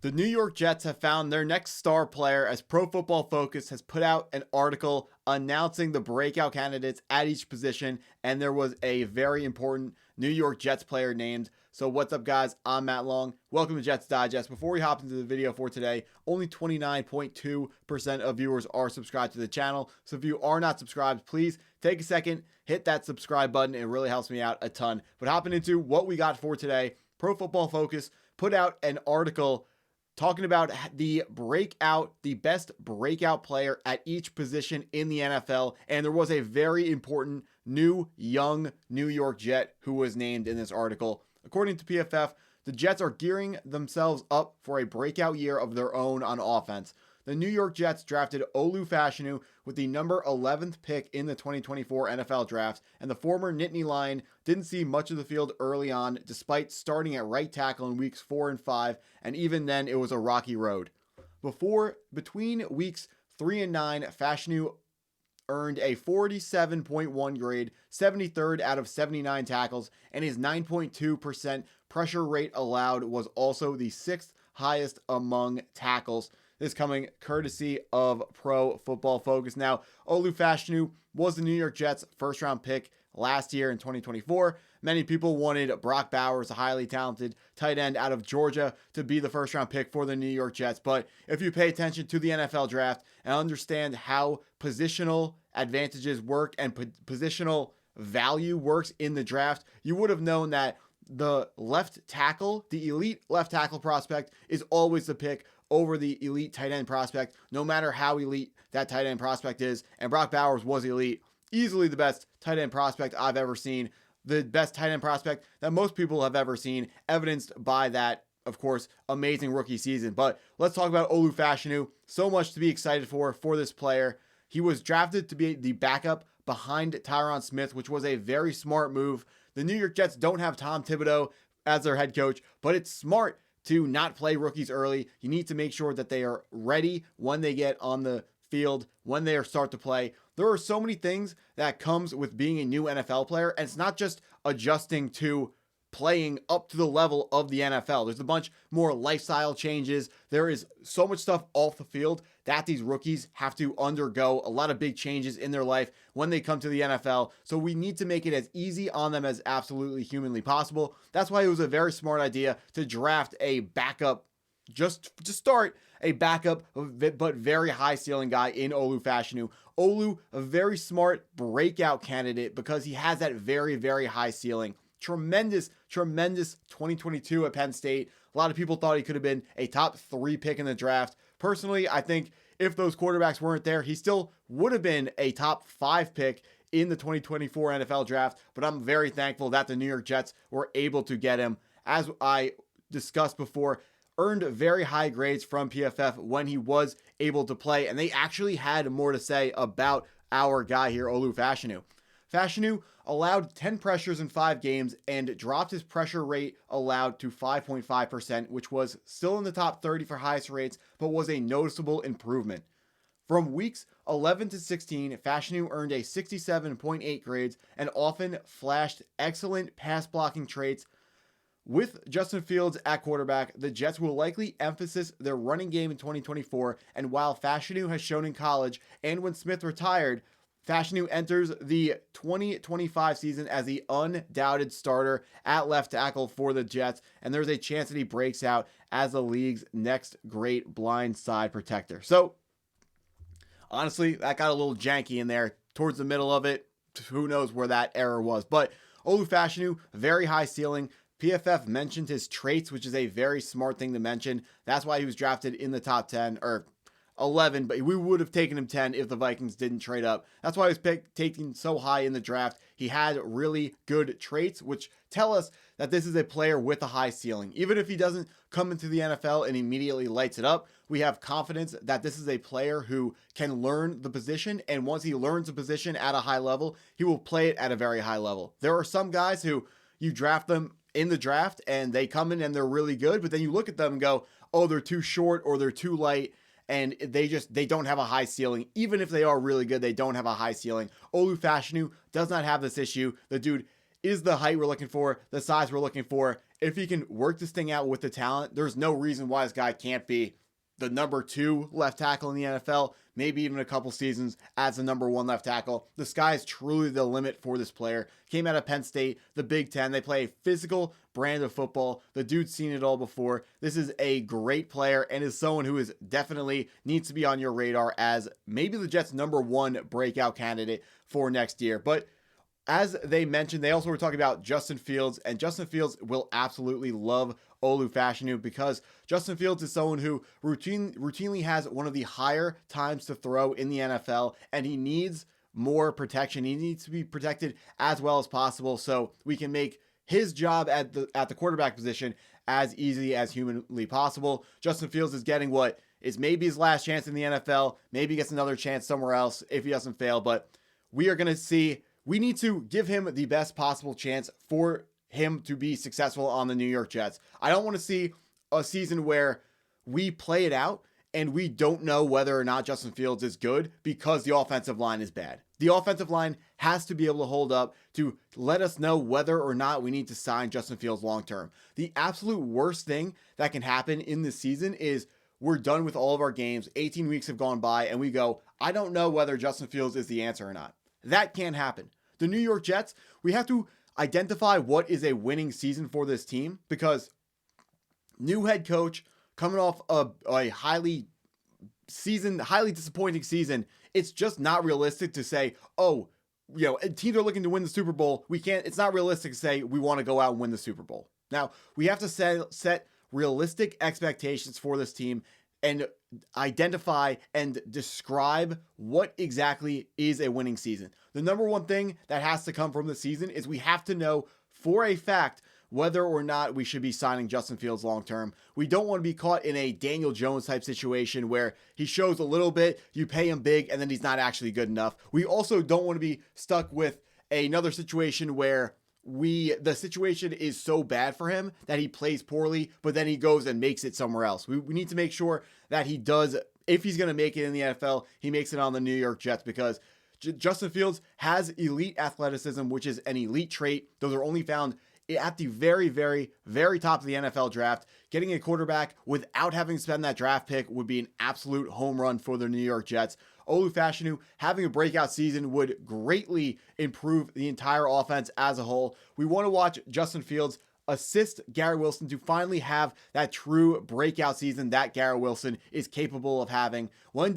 The New York Jets have found their next star player as Pro Football Focus has put out an article announcing the breakout candidates at each position, and there was a very important New York Jets player named. So what's up, guys? I'm Matt Long. Welcome to Jets Digest. Before we hop into the video for today, only 29.2% of viewers are subscribed to the channel. So if you are not subscribed, please take a second, hit that subscribe button. It really helps me out a ton. But hopping into what we got for today, Pro Football Focus put out an article talking about the best breakout player at each position in the NFL. And there was a very important new young New York Jet who was named in this article. According to PFF, the Jets are gearing themselves up for a breakout year of their own on offense. The New York Jets drafted Olu Fashanu with the number 11th pick in the 2024 NFL Draft, and the former Nittany Lion didn't see much of the field early on, despite starting at right tackle in weeks 4 and 5, and even then it was a rocky road. Between weeks 3 and 9, Fashanu earned a 47.1 grade, 73rd out of 79 tackles, and his 9.2% pressure rate allowed was also the 6th highest among tackles. This coming courtesy of Pro Football Focus. Now, Olu Fashanu was the New York Jets' first-round pick last year in 2024. Many people wanted Brock Bowers, a highly talented tight end out of Georgia, to be the first-round pick for the New York Jets. But if you pay attention to the NFL draft and understand how positional advantages work and positional value works in the draft, you would have known that the left tackle, the elite left tackle prospect, is always the pick over the elite tight end prospect, no matter how elite that tight end prospect is. And Brock Bowers was elite, easily the best tight end prospect I've ever seen, the best tight end prospect that most people have ever seen, evidenced by that, of course, amazing rookie season. But let's talk about Olu Fashanu. So much to be excited for this player. He was drafted to be the backup behind Tyron Smith, which was a very smart move. The New York Jets don't have Tom Thibodeau as their head coach, but it's smart to not play rookies early. You need to make sure that they are ready when they get on the field, when they start to play. There are so many things that comes with being a new NFL player, and it's not just adjusting to playing up to the level of the NFL. There's a bunch more lifestyle changes. There is so much stuff off the field that these rookies have to undergo, a lot of big changes in their life when they come to the NFL. So we need to make it as easy on them as absolutely humanly possible. That's why it was a very smart idea to draft a backup, just to start a backup, but very high ceiling guy in Olu Fashanu. Olu, a very smart breakout candidate because he has that very, very high ceiling. Tremendous 2022 at Penn State. A lot of people thought he could have been a top 3 pick in the draft. Personally, I think if those quarterbacks weren't there, he still would have been a top 5 pick in the 2024 NFL draft. But I'm very thankful that the New York Jets were able to get him. As I discussed before, earned very high grades from PFF when he was able to play. And they actually had more to say about our guy here, Olu Fashanu. Fashanu allowed 10 pressures in 5 games and dropped his pressure rate allowed to 5.5%, which was still in the top 30 for highest rates, but was a noticeable improvement. From weeks 11 to 16, Fashanu earned a 67.8 grades and often flashed excellent pass blocking traits. With Justin Fields at quarterback, the Jets will likely emphasize their running game in 2024, and while Fashanu has shown in college and when Smith retired, Fashanu enters the 2025 season as the undoubted starter at left tackle for the Jets, and there's a chance that he breaks out as the league's next great blind side protector. So, honestly, that got a little janky in there towards the middle of it. Who knows where that error was. But Olu Fashanu, very high ceiling. PFF mentioned his traits, which is a very smart thing to mention. That's why he was drafted in the top 10, or 11, but we would have taken him 10 if the Vikings didn't trade up. That's why he was taken so high in the draft. He had really good traits, which tell us that this is a player with a high ceiling. Even if he doesn't come into the NFL and immediately lights it up, we have confidence that this is a player who can learn the position, and once he learns the position at a high level, he will play it at a very high level. There are some guys who you draft them in the draft and they come in and they're really good, but then you look at them and go, oh, they're too short or they're too light, and they don't have a high ceiling. Even if they are really good, they don't have a high ceiling. Olu Fashanu does not have this issue. The dude is the height we're looking for, the size we're looking for, if he can work this thing out with the talent, there's no reason why this guy can't be the number 2 left tackle in the NFL, maybe even a couple seasons as the number 1 left tackle. The sky is truly the limit for this player. Came out of Penn State, the Big Ten. They play a physical brand of football. The dude's seen it all before. This is a great player and is someone who is definitely needs to be on your radar as maybe the Jets' number 1 breakout candidate for next year. But as they mentioned, they also were talking about Justin Fields, and Justin Fields will absolutely love Olu Fashanu because Justin Fields is someone who routinely has one of the higher times to throw in the NFL, and he needs more protection. He needs to be protected as well as possible so we can make his job at the quarterback position as easy as humanly possible. Justin Fields is getting what is maybe his last chance in the NFL. Maybe he gets another chance somewhere else if he doesn't fail, but we are going to see. We need to give him the best possible chance for him to be successful on the New York Jets. I don't want to see a season where we play it out and we don't know whether or not Justin Fields is good because the offensive line is bad. The offensive line has to be able to hold up to let us know whether or not we need to sign Justin Fields long term. The absolute worst thing that can happen in this season is we're done with all of our games, 18 weeks have gone by, and we go, I don't know whether Justin Fields is the answer or not. That can't happen. The New York Jets, we have to identify what is a winning season for this team because new head coach coming off a highly disappointing season. It's just not realistic to say, oh, teams are looking to win the Super Bowl. It's not realistic to say we want to go out and win the Super Bowl. Now, we have to set realistic expectations for this team and identify and describe what exactly is a winning season. The number one thing that has to come from the season is we have to know for a fact whether or not we should be signing Justin Fields long term. We don't want to be caught in a Daniel Jones type situation where he shows a little bit, you pay him big, and then he's not actually good enough. We also don't want to be stuck with another situation where the situation is so bad for him that he plays poorly, but then he goes and makes it somewhere else. We need to make sure that he does, if he's going to make it in the NFL, he makes it on the New York Jets because Justin Fields has elite athleticism, which is an elite trait. Those are only found at the very, very, very top of the NFL draft. Getting a quarterback without having to spend that draft pick would be an absolute home run for the New York Jets. Olu Fashanu having a breakout season would greatly improve the entire offense as a whole. We want to watch Justin Fields assist Garrett Wilson to finally have that true breakout season that Garrett Wilson is capable of having. When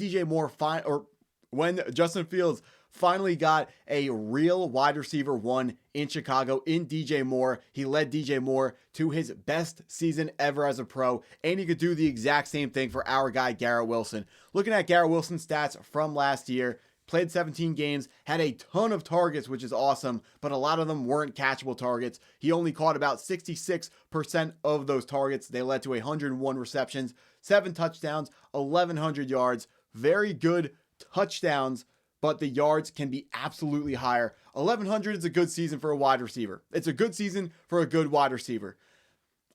Justin Fields finally got a real wide receiver 1 in Chicago in DJ Moore. He led DJ Moore to his best season ever as a pro, and he could do the exact same thing for our guy Garrett Wilson. Looking at Garrett Wilson's stats from last year, played 17 games, had a ton of targets, which is awesome, but a lot of them weren't catchable targets. He only caught about 66% of those targets. They led to 101 receptions, 7 touchdowns, 1,100 yards. Very good touchdowns, but the yards can be absolutely higher. 1,100 is a good season for a wide receiver. It's a good season for a good wide receiver.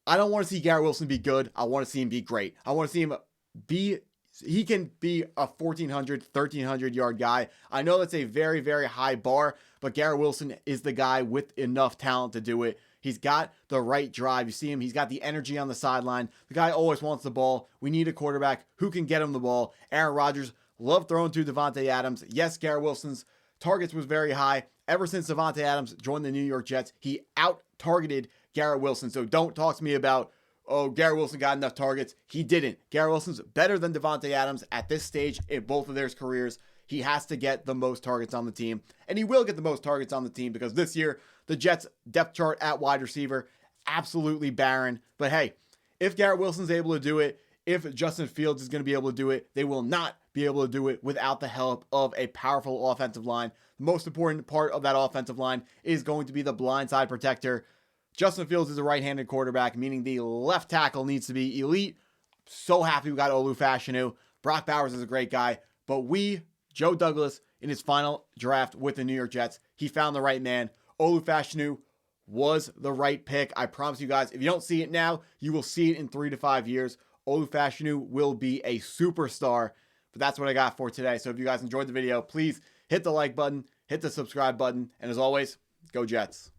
I don't want to see Garrett Wilson be good. I want to see him be great. I want to see him he can be a 1,400, 1,300 yard guy. I know that's a very, very high bar, but Garrett Wilson is the guy with enough talent to do it. He's got the right drive. You see him, he's got the energy on the sideline. The guy always wants the ball. We need a quarterback who can get him the ball. Aaron Rodgers loved throwing to Davante Adams. Yes, Garrett Wilson's targets was very high. Ever since Davante Adams joined the New York Jets, he out-targeted Garrett Wilson. So don't talk to me about, oh, Garrett Wilson got enough targets. He didn't. Garrett Wilson's better than Davante Adams at this stage in both of their careers. He has to get the most targets on the team, and he will get the most targets on the team because this year, the Jets' depth chart at wide receiver, absolutely barren. But hey, if Garrett Wilson's able to do it, if Justin Fields is going to be able to do it, they will not be able to do it without the help of a powerful offensive line. The most important part of that offensive line is going to be the blindside protector. Justin Fields is a right-handed quarterback, meaning the left tackle needs to be elite. So happy we got Olu Fashanu. Brock Bowers is a great guy, but Joe Douglas, in his final draft with the New York Jets, he found the right man. Olu Fashanu was the right pick. I promise you guys, if you don't see it now, you will see it in 3 to 5 years. Olu Fashanu will be a superstar. But that's what I got for today. So if you guys enjoyed the video, please hit the like button, hit the subscribe button, and as always, go Jets.